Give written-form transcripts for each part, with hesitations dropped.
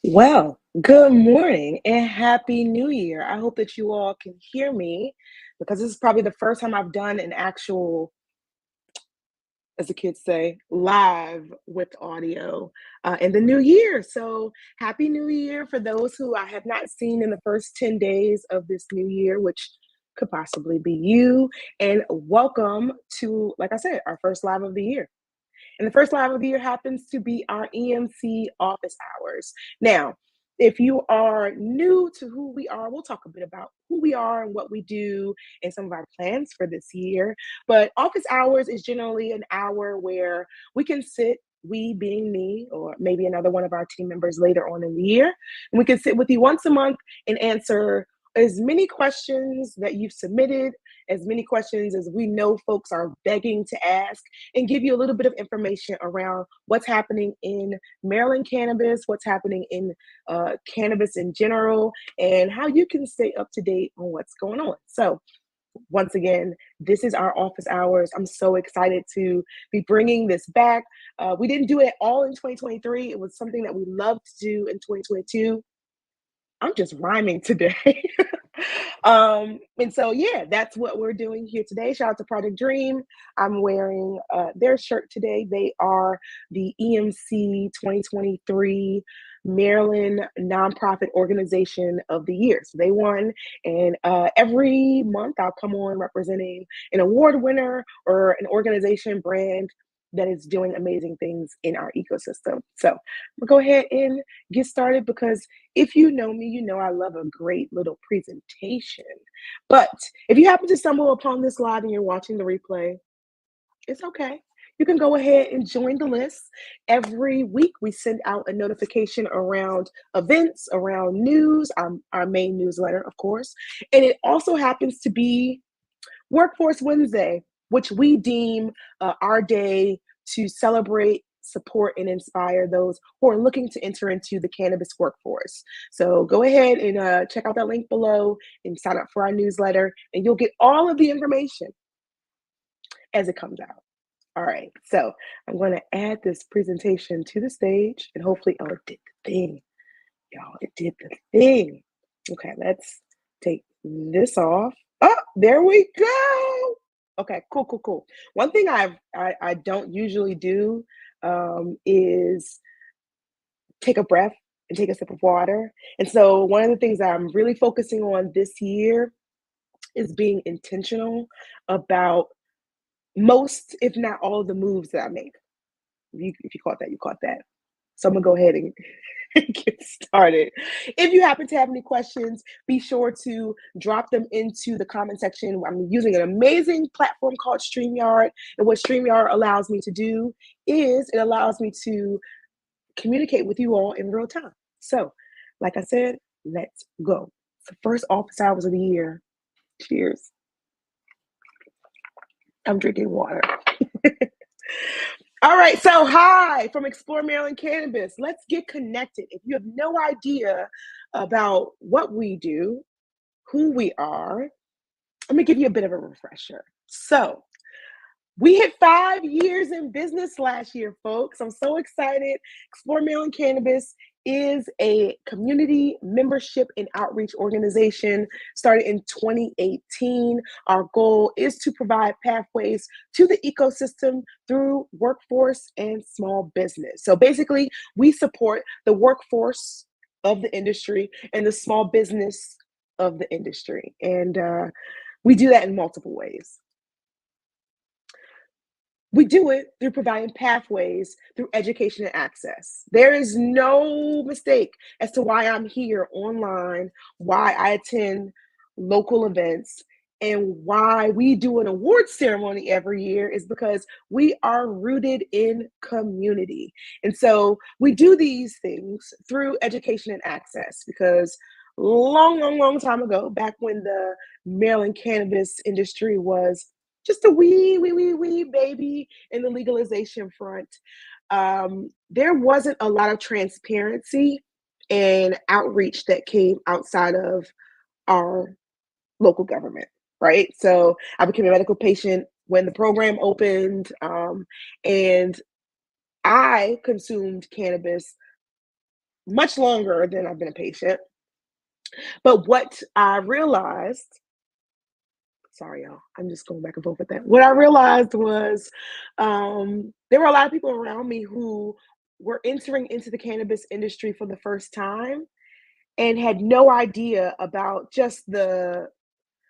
Well, good morning and happy new year. I hope that you all can hear me because this is probably the first time I've done an actual, as the kids say, live with audio in the new year. So, happy new year for those who I have not seen in the first 10 days of this new year, which could possibly be you. And welcome to, like I said, our first live of the year. And the first live of the year happens to be our EMC office hours. Now, if you are new to who we are, we'll talk a bit about who we are and what we do and some of our plans for this year. But office hours is generally an hour where we can sit, we being me, or maybe another one of our team members later on in the year, and we can sit with you once a month and answer as many questions that you've submitted, as many questions as we know folks are begging to ask, and give you a little bit of information around what's happening in Maryland cannabis, what's happening in cannabis in general, and how you can stay up to date on what's going on. So, once again, this is our office hours. I'm so excited to be bringing this back. We didn't do it all in 2023. It was something that we loved to do in 2022. I'm just rhyming today. And so, yeah, that's what we're doing here today. Shout out to Project Dream. I'm wearing their shirt today. They are the EMC 2023 Maryland Nonprofit Organization of the Year. So they won. And every month I'll come on representing an award winner or an organization brand that is doing amazing things in our ecosystem. So we'll go ahead and get started because if you know me, you know I love a great little presentation. But if you happen to stumble upon this live and you're watching the replay, it's okay. You can go ahead and join the list. Every week, we send out a notification around events, around news, our main newsletter, of course. And it also happens to be Workforce Wednesday, which we deem our day to celebrate, support, and inspire those who are looking to enter into the cannabis workforce. So go ahead and check out that link below and sign up for our newsletter, and you'll get all of the information as it comes out. All right, so I'm going to add this presentation to the stage, and hopefully, oh, it did the thing. Y'all, it did the thing. Okay, let's take this off. Oh, there we go. Okay, cool. One thing I don't usually do is take a breath and take a sip of water. And so one of the things that I'm really focusing on this year is being intentional about most, if not all, of the moves that I make. If you caught that, you caught that. So I'm gonna go ahead and get started. If you happen to have any questions, be sure to drop them into the comment section. I'm using an amazing platform called StreamYard. And what StreamYard allows me to do is it allows me to communicate with you all in real time. So, like I said, let's go. It's the first office hours of the year. Cheers. I'm drinking water. All right, so hi from Explore Maryland Cannabis. Let's get connected. If you have no idea about what we do, who we are, let me give you a bit of a refresher. So, we hit 5 years in business last year, folks. I'm so excited. Explore Maryland Cannabis is a community membership and outreach organization started in 2018. Our goal is to provide pathways to the ecosystem through workforce and small business. So basically, we support the workforce of the industry and the small business of the industry. And we do that in multiple ways. We do it through providing pathways through education and access. There is no mistake as to why I'm here online, why I attend local events, and why we do an awards ceremony every year is because we are rooted in community. And so we do these things through education and access because long time ago, back when the Maryland cannabis industry was just a wee baby in the legalization front. There wasn't a lot of transparency and outreach that came outside of our local government, right? So I became a medical patient when the program opened, and I consumed cannabis much longer than I've been a patient. But what I realized, sorry, y'all, I'm just going back and forth with that. What I realized was there were a lot of people around me who were entering into the cannabis industry for the first time and had no idea about just the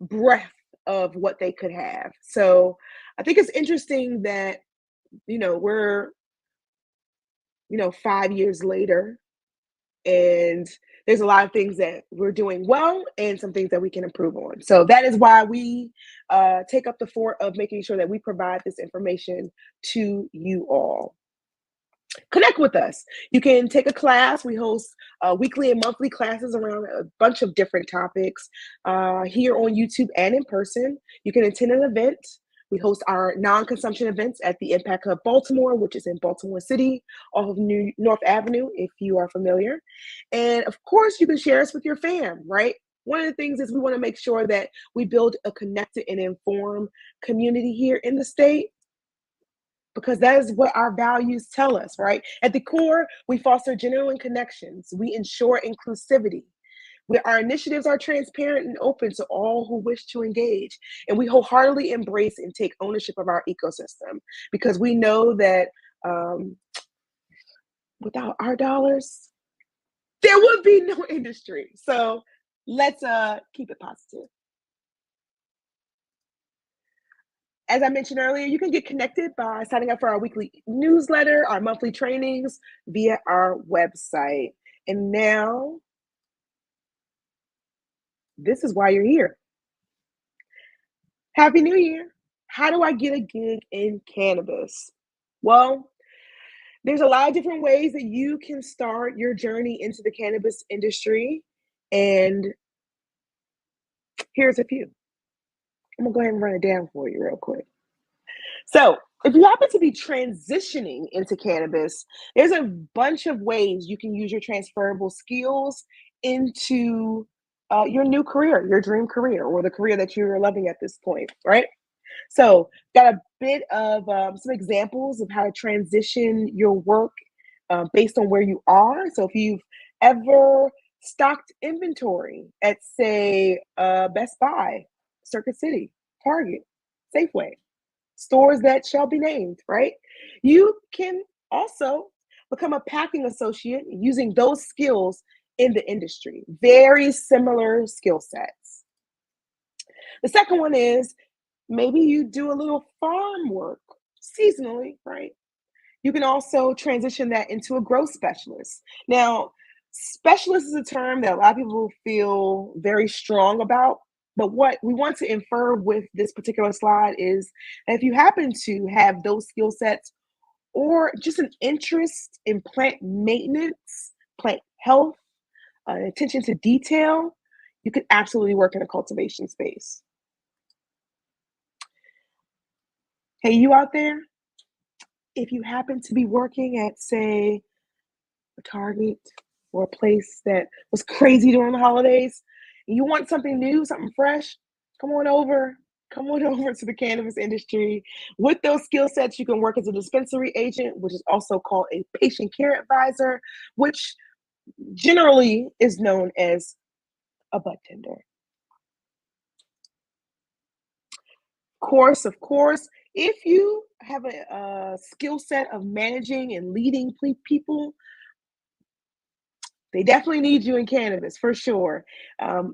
breadth of what they could have. So I think it's interesting that, we're, 5 years later, and there's a lot of things that we're doing well and some things that we can improve on. So that is why we take up the fort of making sure that we provide this information to you all. Connect with us. You can take a class. We host weekly and monthly classes around a bunch of different topics here on YouTube and in person. You can attend an event. We host our non-consumption events at the Impact Hub Baltimore, which is in Baltimore City, off of North Avenue, if you are familiar. And of course, you can share us with your fam, right? One of the things is we want to make sure that we build a connected and informed community here in the state, because that is what our values tell us, right? At the core, we foster genuine connections. We ensure inclusivity. Our initiatives are transparent and open to all who wish to engage. And we wholeheartedly embrace and take ownership of our ecosystem, because we know that without our dollars, there would be no industry. So let's keep it positive. As I mentioned earlier, you can get connected by signing up for our weekly newsletter, our monthly trainings via our website. And now, this is why you're here. Happy New Year. How do I get a gig in cannabis? Well, there's a lot of different ways that you can start your journey into the cannabis industry. And here's a few. I'm going to go ahead and run it down for you real quick. So, if you happen to be transitioning into cannabis, there's a bunch of ways you can use your transferable skills into your new career, your dream career, or the career that you're loving at this point, right? So, got a bit of some examples of how to transition your work based on where you are. So, if you've ever stocked inventory at, say, Best Buy, Circuit City, Target, Safeway, stores that shall be named, right? You can also become a packing associate using those skills in the industry. Very similar skill sets. The second one is maybe you do a little farm work seasonally, right? You can also transition that into a growth specialist. Now, specialist is a term that a lot of people feel very strong about. But what we want to infer with this particular slide is that if you happen to have those skill sets or just an interest in plant maintenance, plant health, attention to detail, you could absolutely work in a cultivation space. Hey, you out there? If you happen to be working at, say, a Target or a place that was crazy during the holidays, and you want something new, something fresh, come on over. Come on over to the cannabis industry. With those skill sets, you can work as a dispensary agent, which is also called a patient care advisor, which generally is known as a bud tender. Of course, if you have a skill set of managing and leading people, they definitely need you in cannabis for sure.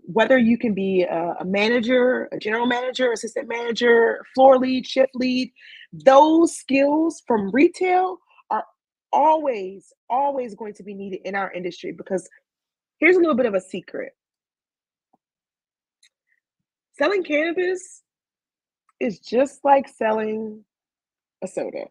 Whether you can be a manager, a general manager, assistant manager, floor lead, shift lead, those skills from retail are always, always going to be needed in our industry, because here's a little bit of a secret. Selling cannabis is just like selling a soda.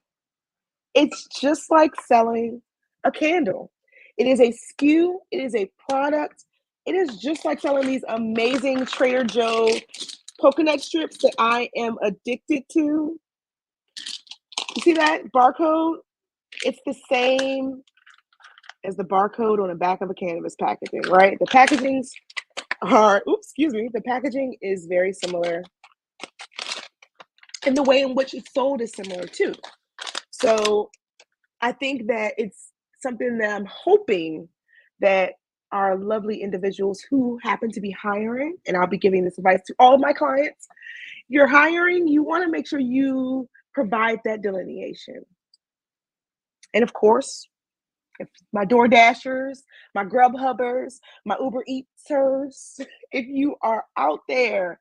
It's just like selling a candle. It is a SKU, it is a product. It is just like selling these amazing Trader Joe coconut strips that I am addicted to. You see that barcode? It's the same as the barcode on the back of a cannabis packaging, right? The packagings the packaging is very similar, and the way in which it's sold is similar too. So I think that it's something that I'm hoping that are lovely individuals who happen to be hiring, and I'll be giving this advice to all of my clients. You're hiring, you want to make sure you provide that delineation. And of course, if my Door Dashers, my Grubhubbers, my Uber Eaters, if you are out there,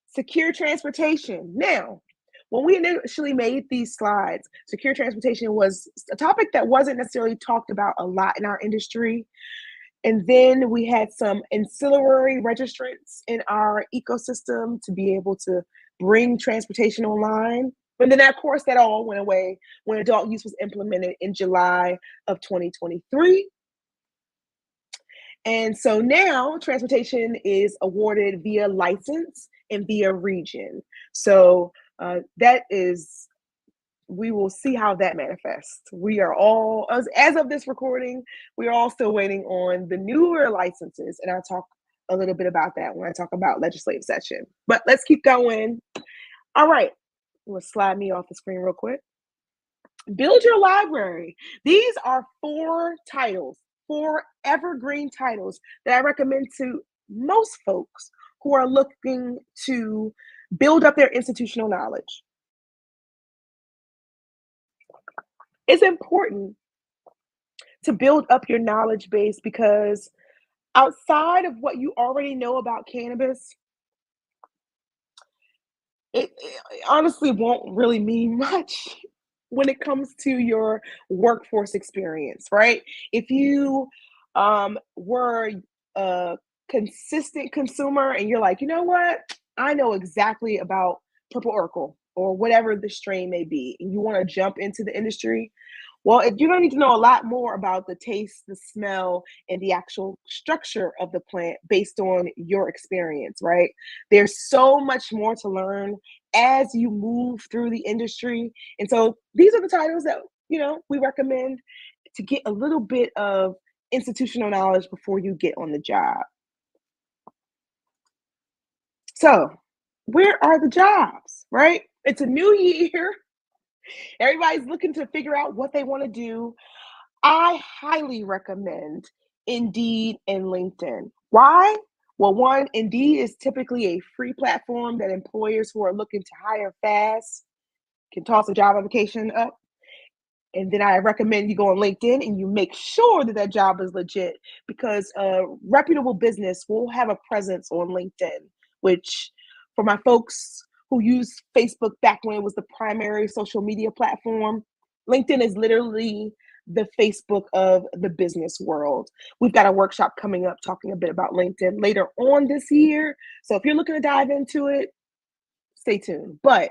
secure transportation. Now, when we initially made these slides, secure transportation was a topic that wasn't necessarily talked about a lot in our industry. And then we had some ancillary registrants in our ecosystem to be able to bring transportation online. But then, of course, that all went away when adult use was implemented in July of 2023. And so now transportation is awarded via license and via region. So that is, we will see how that manifests. We are all, as of this recording, we are all still waiting on the newer licenses. And I'll talk a little bit about that when I talk about legislative session. But let's keep going. All right. I'm going to slide me off the screen real quick. Build your library. These are 4 titles, 4 evergreen titles that I recommend to most folks who are looking to build up their institutional knowledge. It's important to build up your knowledge base because outside of what you already know about cannabis, it honestly won't really mean much when it comes to your workforce experience, right? If you were a consistent consumer and you're like, you know what, I know exactly about purple Urkel or whatever the strain may be, and you want to jump into the industry, well, you're going to need to know a lot more about the taste, the smell, and the actual structure of the plant based on your experience, right? There's so much more to learn as you move through the industry. And so these are the titles that, we recommend to get a little bit of institutional knowledge before you get on the job. So, where are the jobs, right? It's a new year. Everybody's looking to figure out what they want to do. I highly recommend Indeed and LinkedIn. Why? Well, one, Indeed is typically a free platform that employers who are looking to hire fast can toss a job application up. And then I recommend you go on LinkedIn and you make sure that that job is legit because a reputable business will have a presence on LinkedIn, which for my folks who used Facebook back when it was the primary social media platform, LinkedIn is literally the Facebook of the business world. We've got a workshop coming up talking a bit about LinkedIn later on this year. So if you're looking to dive into it, stay tuned. But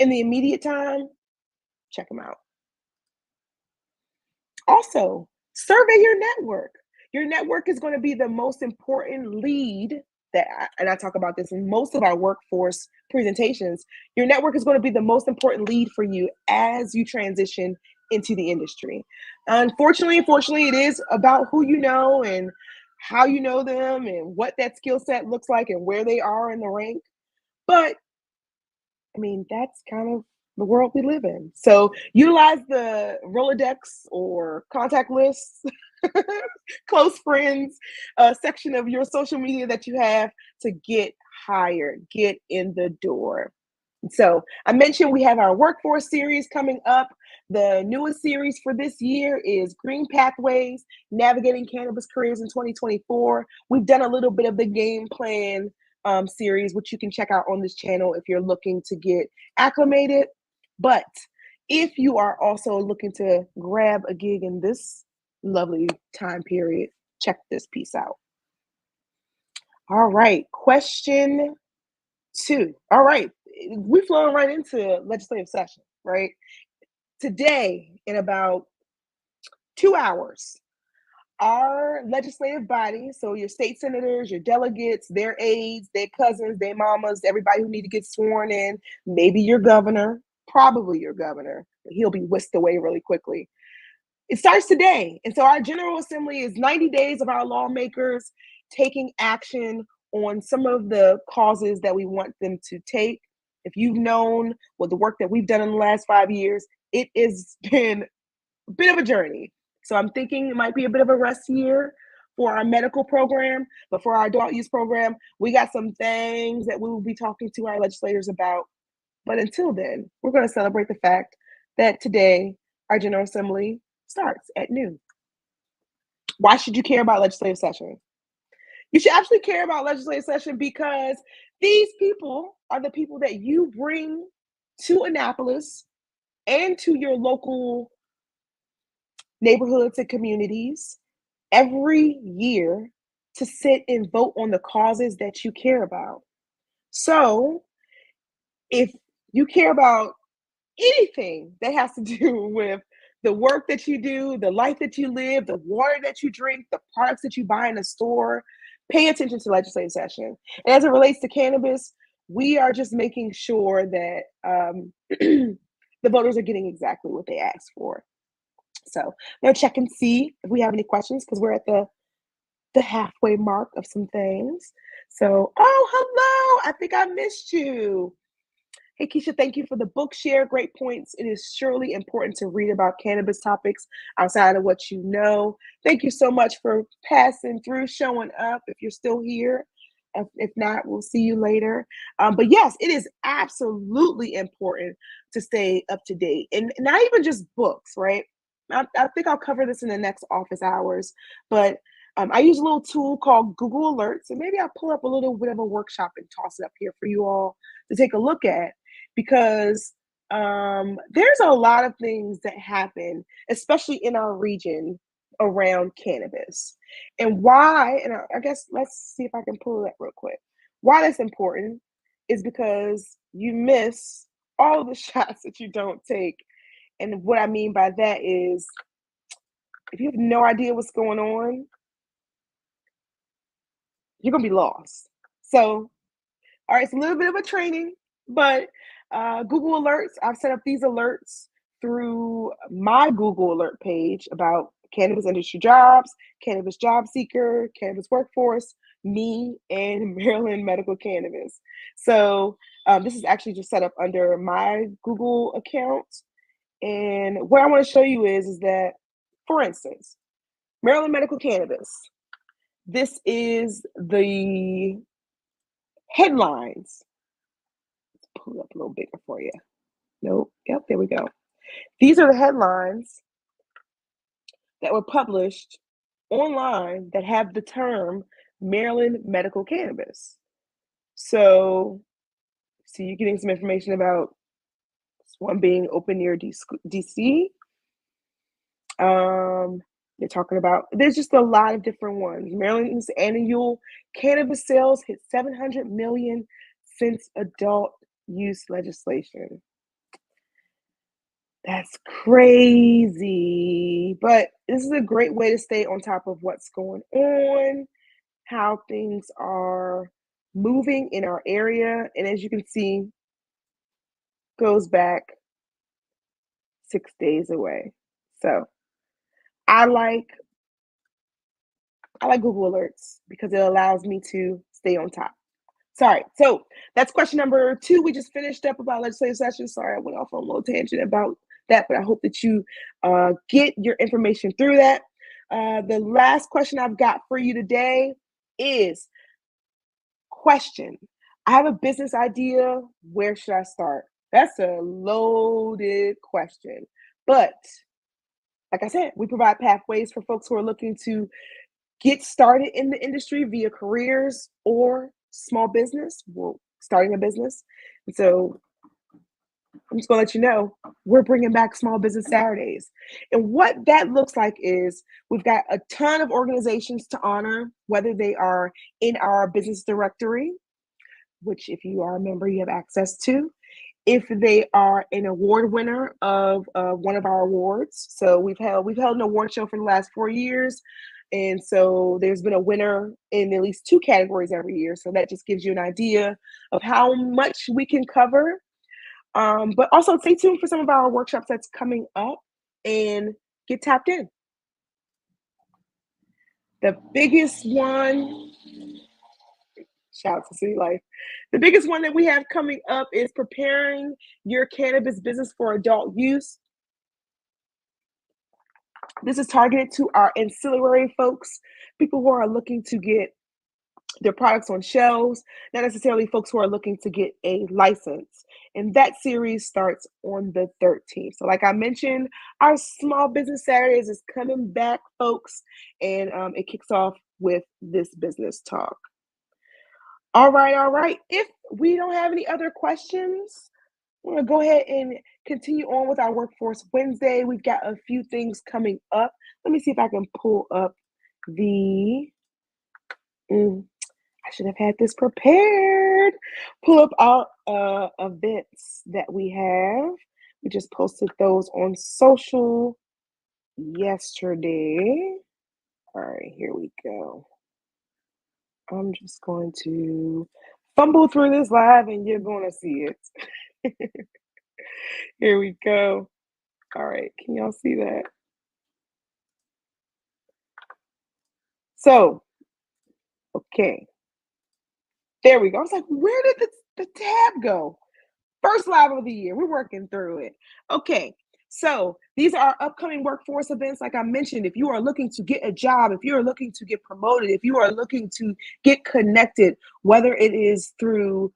in the immediate time, check them out. Also, survey your network. Your network is going to be the most important lead and I talk about this in most of our workforce presentations. Your network is going to be the most important lead for you as you transition into the industry. Unfortunately, fortunately, it is about who you know and how you know them and what that skill set looks like and where they are in the rank. But I mean, that's kind of the world we live in. So utilize the Rolodex or contact lists, close friends section of your social media that you have to get hired, get in the door. So I mentioned we have our workforce series coming up. The newest series for this year is Green Pathways, Navigating Cannabis Careers in 2024. We've done a little bit of the game plan series, which you can check out on this channel if you're looking to get acclimated. But if you are also looking to grab a gig in this lovely time period, check this piece out. All right, question 2. All right, we're flowing right into legislative session, right? Today, in about 2 hours, our legislative body, so your state senators, your delegates, their aides, their cousins, their mamas, everybody who need to get sworn in, maybe your governor, probably your governor, but he'll be whisked away really quickly. It starts today. And so our General Assembly is 90 days of our lawmakers taking action on some of the causes that we want them to take. If you've known what the work that we've done in the last 5 years, it has been a bit of a journey. So I'm thinking it might be a bit of a rest year for our medical program, but for our adult use program, we got some things that we will be talking to our legislators about. But until then, we're going to celebrate the fact that today our General Assembly starts at noon. Why should you care about legislative session? You should actually care about legislative session because these people are the people that you bring to Annapolis and to your local neighborhoods and communities every year to sit and vote on the causes that you care about. So if you care about anything that has to do with the work that you do, the life that you live, the water that you drink, the products that you buy in the store, pay attention to legislative session. And as it relates to cannabis, we are just making sure that the voters are getting exactly what they asked for. So I'm gonna check and see if we have any questions because we're at the halfway mark of some things. So, oh, hello! I think I missed you. Hey, Keisha, thank you for the book share. Great points. It is surely important to read about cannabis topics outside of what you know. Thank you so much for passing through, showing up if you're still here. If not, we'll see you later. But yes, it is absolutely important to stay up to date and not even just books, right? I think I'll cover this in the next office hours, but I use a little tool called Google Alerts, and maybe I'll pull up a little bit of a workshop and toss it up here for you all to take a look at because there's a lot of things that happen, especially in our region around cannabis. And why, and I guess let's see if I can pull it up real quick. Why that's important is because you miss all the shots that you don't take. And what I mean by that is if you have no idea what's going on, you're going to be lost. So, all right, it's a little bit of a training, but Google Alerts, I've set up these alerts through my Google Alert page about cannabis industry jobs, cannabis job seeker, cannabis workforce, me, and Maryland Medical Cannabis. So this is actually just set up under my Google account. And what I want to show you is that, for instance, Maryland Medical Cannabis, this is the headlines. Let's pull it up a little bigger for you. Nope. Yep, there we go. These are the headlines that were published online that have the term Maryland Medical Cannabis. So you're getting some information about this one being open near DC. They're talking about, there's just a lot of different ones. Maryland's annual cannabis sales hit 700 million since adult use legislation. That's crazy. But this is a great way to stay on top of what's going on, how things are moving in our area. And as you can see, goes back 6 days away. So I like Google Alerts because it allows me to stay on top. Sorry. So that's question number 2. We just finished up about legislative session. Sorry, I went off on a little tangent about that, but I hope that you get your information through that. The last question I've got for you today is question. I have a business idea. Where should I start? That's a loaded question. But like I said, we provide pathways for folks who are looking to get started in the industry via careers or small business, well, starting a business. And so I'm just going to let you know, we're bringing back Small Business Saturdays. And what that looks like is we've got a ton of organizations to honor, whether they are in our business directory, which if you are a member, you have access to. If they are an award winner of one of our awards. So we've held an award show for the last 4 years. And so there's been a winner in at least 2 categories every year. So that just gives you an idea of how much we can cover. But also stay tuned for some of our workshops that's coming up and get tapped in. The biggest one, shout out to City Life. The biggest one that we have coming up is preparing your cannabis business for adult use. This is targeted to our ancillary folks, people who are looking to get their products on shelves, not necessarily folks who are looking to get a license. And that series starts on the 13th. So, like I mentioned, our Small Business Saturdays is coming back, folks, and it kicks off with this business talk. All right, all right. If we don't have any other questions, we're going to go ahead and continue on with our Workforce Wednesday. We've got a few things coming up. Let me see if I can pull up the. I should have had this prepared. Pull up our events that we have. We just posted those on social yesterday. All right, here we go. I'm just going to fumble through this live and you're going to see it. Here we go. All right, can y'all see that? So, okay. There we go. I was like, where did the tab go? First live of the year. We're working through it. Okay. So these are our upcoming workforce events. Like I mentioned, if you are looking to get a job, if you are looking to get promoted, if you are looking to get connected, whether it is through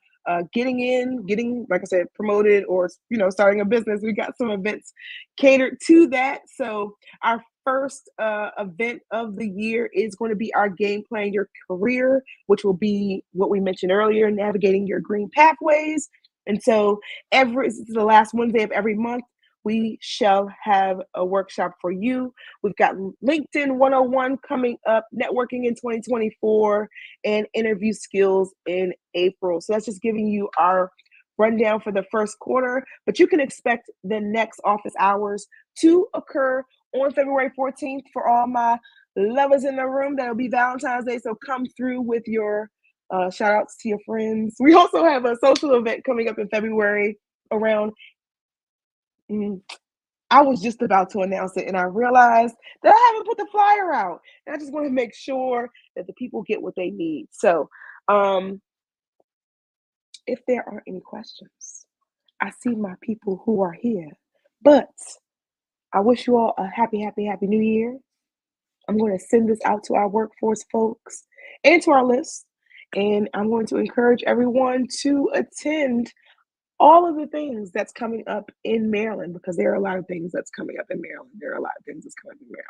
getting, like I said, promoted or, starting a business, we got some events catered to that. So our first event of the year is going to be our Game Plan Your Career, which will be what we mentioned earlier, navigating your green pathways. And so this is the last Wednesday of every month, we shall have a workshop for you. We've got LinkedIn 101 coming up, networking in 2024, and interview skills in April. So that's just giving you our rundown for the first quarter, but you can expect the next office hours to occur on February 14th for all my lovers in the room. That'll be Valentine's Day, so come through with your shout outs to your friends. We also have a social event coming up in February around. I was just about to announce it and I realized that I haven't put the flyer out. And I just want to make sure that the people get what they need. So if there are any questions, I see my people who are here. But I wish you all a happy new year. I'm going to send this out to our workforce folks and to our list. And I'm going to encourage everyone to attend all of the things that's coming up in Maryland, because there are a lot of things that's coming up in Maryland. There are a lot of things that's coming up in Maryland.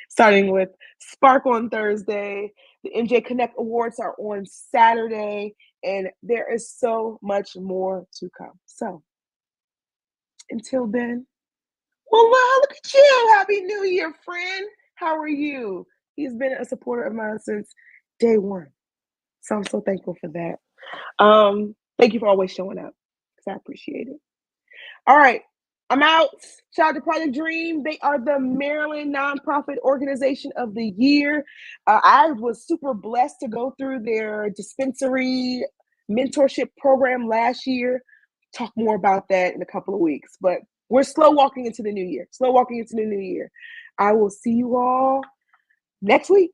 Starting with Spark on Thursday, the MJ Connect Awards are on Saturday, and there is so much more to come. So until then, well, look at you. Happy New Year, friend. How are you? He's been a supporter of mine since day one. So I'm so thankful for that. Thank you for always showing up, because I appreciate it. All right, I'm out. Shout out to Project Dream. They are the Maryland Nonprofit Organization of the Year. I was super blessed to go through their dispensary mentorship program last year. Talk more about that in a couple of weeks, but we're slow walking into the new year. I will see you all next week.